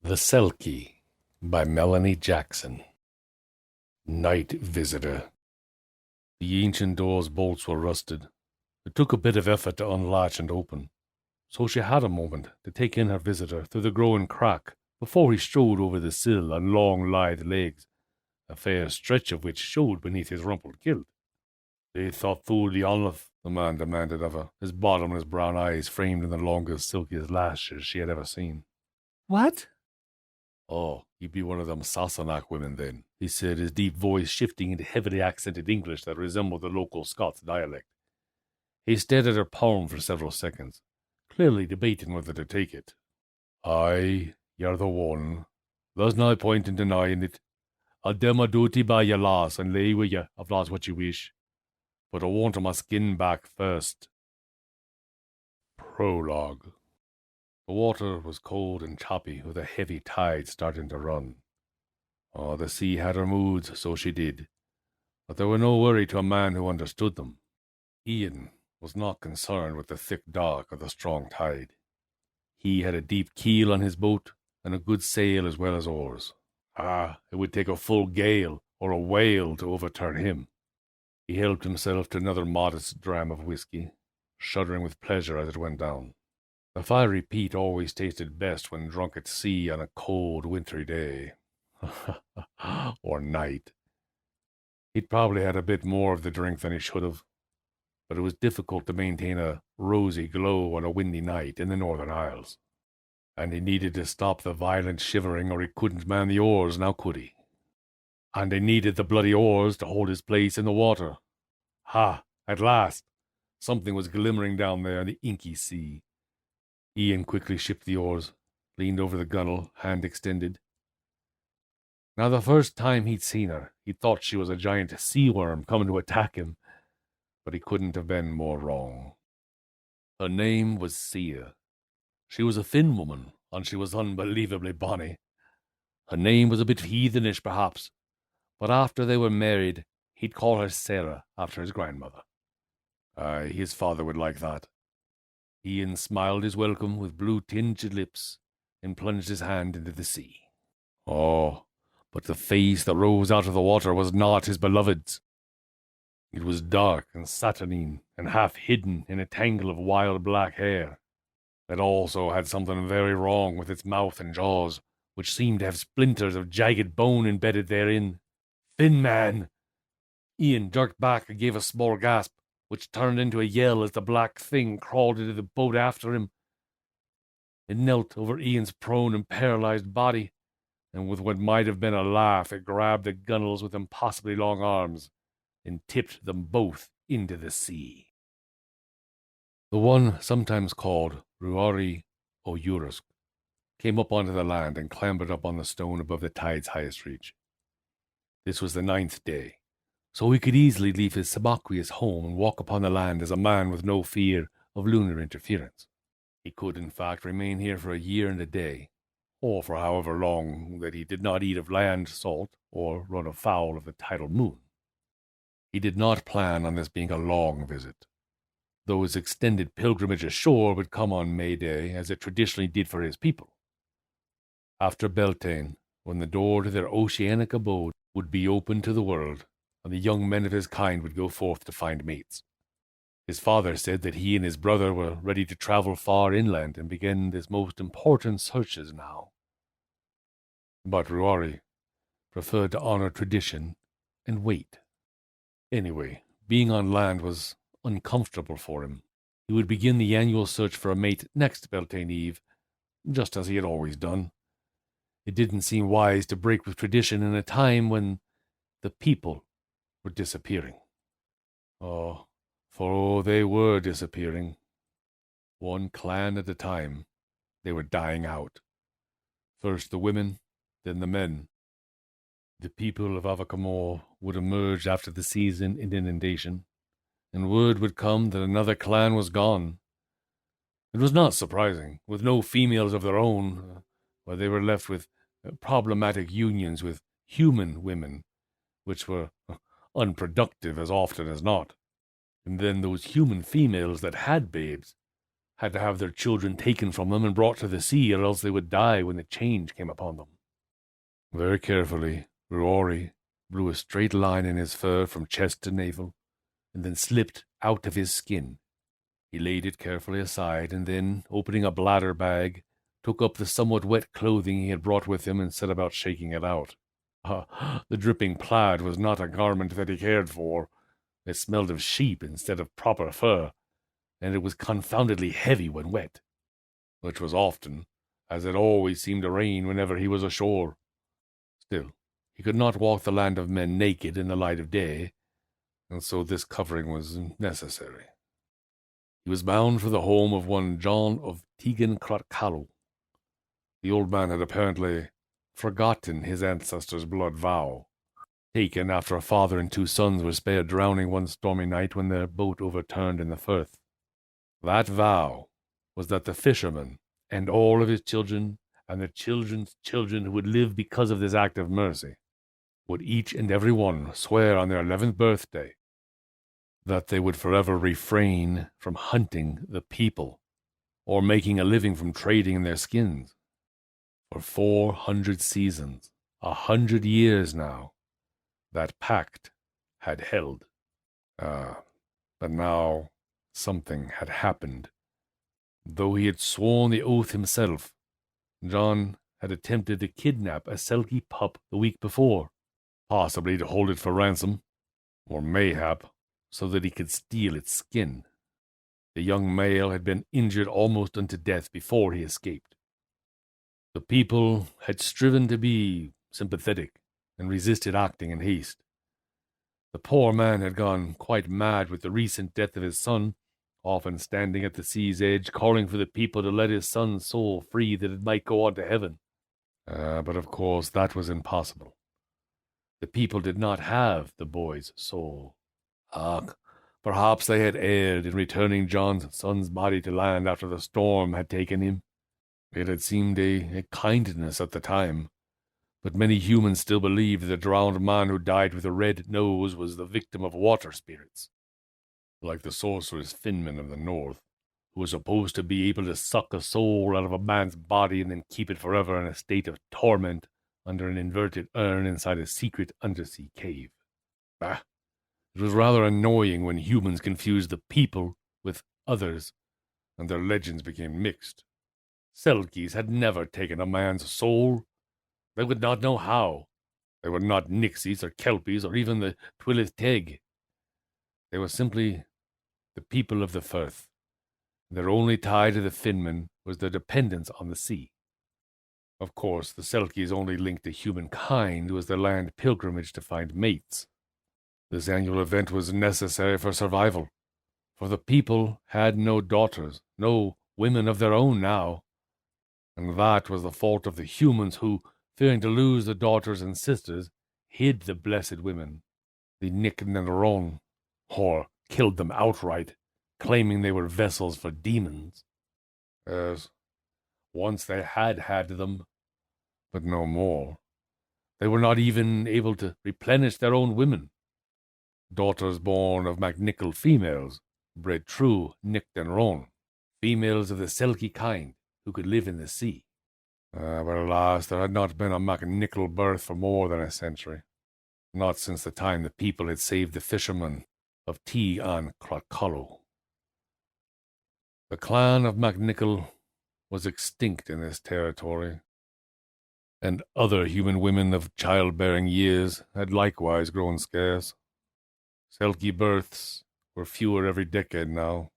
The SELKIE by Melanie Jackson. Night Visitor. The ancient door's bolts were rusted. It took a bit of effort to unlatch and open, so she had a moment to take in her visitor through the growing crack before he strode over the sill on long, lithe legs, a fair stretch of which showed beneath his rumpled kilt. "They thought through the onleth," the man demanded of her, his bottomless brown eyes framed in the longest, silkiest lashes she had ever seen. "What?" "Oh, you'd be one of them Sassenach women then," he said, his deep voice shifting into heavily accented English that resembled the local Scots dialect. He stared at her palm for several seconds, clearly debating whether to take it. "Aye, you're the one. There's no point in denying it. I'll do my duty by your lass and lay with you if that's what you wish. But I want my skin back first." Prologue. The water was cold and choppy, with a heavy tide starting to run. Oh, the sea had her moods, so she did. But there were no worry to a man who understood them. Ian was not concerned with the thick dark or the strong tide. He had a deep keel on his boat, and a good sail as well as oars. It would take a full gale or a whale to overturn him. He helped himself to another modest dram of whiskey, shuddering with pleasure as it went down. The fiery peat always tasted best when drunk at sea on a cold, wintry day. Or night. He'd probably had a bit more of the drink than he should have, but it was difficult to maintain a rosy glow on a windy night in the Northern Isles. And he needed to stop the violent shivering or he couldn't man the oars, now could he? And he needed the bloody oars to hold his place in the water. At last! Something was glimmering down there in the inky sea. Ian quickly shipped the oars, leaned over the gunwale, hand extended. Now, the first time he'd seen her, he'd thought she was a giant sea worm coming to attack him, but he couldn't have been more wrong. Her name was Sia. She was a thin woman, and she was unbelievably bonny. Her name was a bit heathenish, perhaps, but after they were married, he'd call her Sarah after his grandmother. Aye, his father would like that. Ian smiled his welcome with blue-tinged lips and plunged his hand into the sea. Oh, but the face that rose out of the water was not his beloved's. It was dark and saturnine and half hidden in a tangle of wild black hair. It also had something very wrong with its mouth and jaws, which seemed to have splinters of jagged bone embedded therein. "Finman!" Ian jerked back and gave a small gasp, which turned into a yell as the black thing crawled into the boat after him. It knelt over Ian's prone and paralyzed body, and with what might have been a laugh, it grabbed the gunwales with impossibly long arms and tipped them both into the sea. The one sometimes called Ruairidh o Urusk came up onto the land and clambered up on the stone above the tide's highest reach. This was the 9th day, so he could easily leave his subaqueous home and walk upon the land as a man with no fear of lunar interference. He could, in fact, remain here for a year and a day, or for however long that he did not eat of land salt or run afoul of the tidal moon. He did not plan on this being a long visit, though his extended pilgrimage ashore would come on May Day, as it traditionally did for his people. After Beltane, when the door to their oceanic abode would be open to the world, and the young men of his kind would go forth to find mates. His father said that he and his brother were ready to travel far inland and begin his most important searches now. But Ruairidh preferred to honor tradition and wait. Anyway, being on land was uncomfortable for him. He would begin the annual search for a mate next Beltane Eve, just as he had always done. It didn't seem wise to break with tradition in a time when the people were disappearing. For they were disappearing. One clan at a time, they were dying out. First the women, then the men. The people of Avacamore would emerge after the season and inundation, and word would come that another clan was gone. It was not surprising, with no females of their own, where they were left with problematic unions with human women, which were unproductive as often as not. And then those human females that had babes had to have their children taken from them and brought to the sea, or else they would die when the change came upon them. Very carefully, Ruairidh drew a straight line in his fur from chest to navel, and then slipped out of his skin. He laid it carefully aside, and then, opening a bladder bag, took up the somewhat wet clothing he had brought with him and set about shaking it out. The dripping plaid was not a garment that he cared for. It smelled of sheep instead of proper fur, and it was confoundedly heavy when wet, which was often, as it always seemed to rain whenever he was ashore. Still, he could not walk the land of men naked in the light of day, and so this covering was necessary. He was bound for the home of one John of Tegan-Crotcallow. The old man had apparently forgotten his ancestors' blood vow, taken after a father and two sons were spared drowning one stormy night when their boat overturned in the firth. That vow was that the fisherman and all of his children and their children's children who would live because of this act of mercy would each and every one swear on their 11th birthday that they would forever refrain from hunting the people or making a living from trading in their skins. For 400 seasons, 100 years now, that pact had held. But now something had happened. Though he had sworn the oath himself, John had attempted to kidnap a SELKIE pup the week before, possibly to hold it for ransom, or mayhap so that he could steal its skin. The young male had been injured almost unto death before he escaped. The people had striven to be sympathetic and resisted acting in haste. The poor man had gone quite mad with the recent death of his son, often standing at the sea's edge, calling for the people to let his son's soul free that it might go on to heaven. But of course that was impossible. The people did not have the boy's soul. Perhaps they had erred in returning John's son's body to land after the storm had taken him. It had seemed a kindness at the time, but many humans still believed the drowned man who died with a red nose was the victim of water spirits, like the sorceress finman of the north, who was supposed to be able to suck a soul out of a man's body and then keep it forever in a state of torment under an inverted urn inside a secret undersea cave. It was rather annoying when humans confused the people with others, and their legends became mixed. Selkies had never taken a man's soul. They would not know how. They were not Nixies or Kelpies or even the Twillith Teg. They were simply the people of the Firth. Their only tie to the Finman was their dependence on the sea. Of course, the Selkies' only link to humankind was their land pilgrimage to find mates. This annual event was necessary for survival, for the people had no daughters, no women of their own now. And that was the fault of the humans who, fearing to lose the daughters and sisters, hid the blessed women, the Nick and Ron, or killed them outright, claiming they were vessels for demons. Yes, once they had them, but no more. They were not even able to replenish their own women. Daughters born of MacNicol females bred true Nick and Ron, females of the SELKIE kind, who could live in the sea. But alas, there had not been a MacNicol birth for more than a century. Not since the time the people had saved the fishermen of Tegan-Crotcallow. The clan of MacNicol was extinct in this territory, and other human women of childbearing years had likewise grown scarce. SELKIE births were fewer every decade now,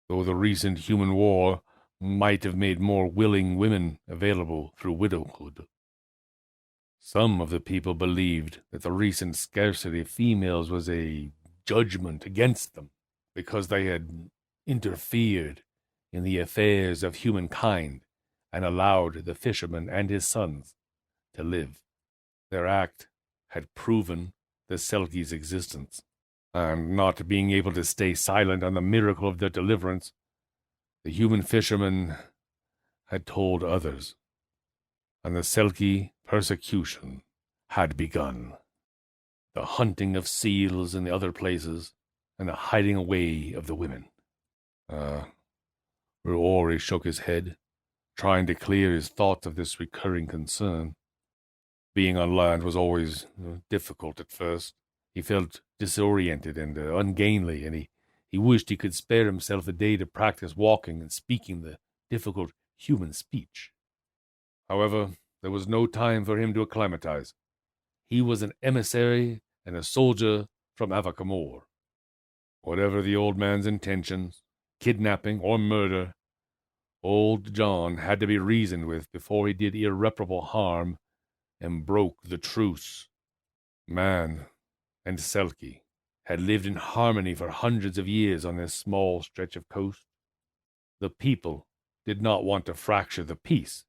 though the recent human war might have made more willing women available through widowhood. Some of the people believed that the recent scarcity of females was a judgment against them, because they had interfered in the affairs of humankind and allowed the fisherman and his sons to live. Their act had proven the SELKIE's existence, and not being able to stay silent on the miracle of their deliverance, the human fishermen had told others, and the SELKIE persecution had begun. The hunting of seals in the other places, and the hiding away of the women. Ruairidh shook his head, trying to clear his thoughts of this recurring concern. Being on land was always difficult at first. He felt disoriented and ungainly, and he wished he could spare himself a day to practice walking and speaking the difficult human speech. However, there was no time for him to acclimatize. He was an emissary and a soldier from Avacamor. Whatever the old man's intentions, kidnapping or murder, old John had to be reasoned with before he did irreparable harm and broke the truce. Man and SELKIE had lived in harmony for hundreds of years on this small stretch of coast. The people did not want to fracture the peace,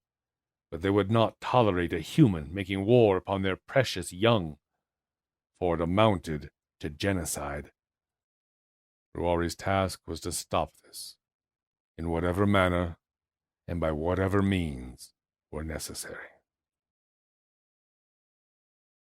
but they would not tolerate a human making war upon their precious young, for it amounted to genocide. Ruairidh's task was to stop this, in whatever manner and by whatever means were necessary.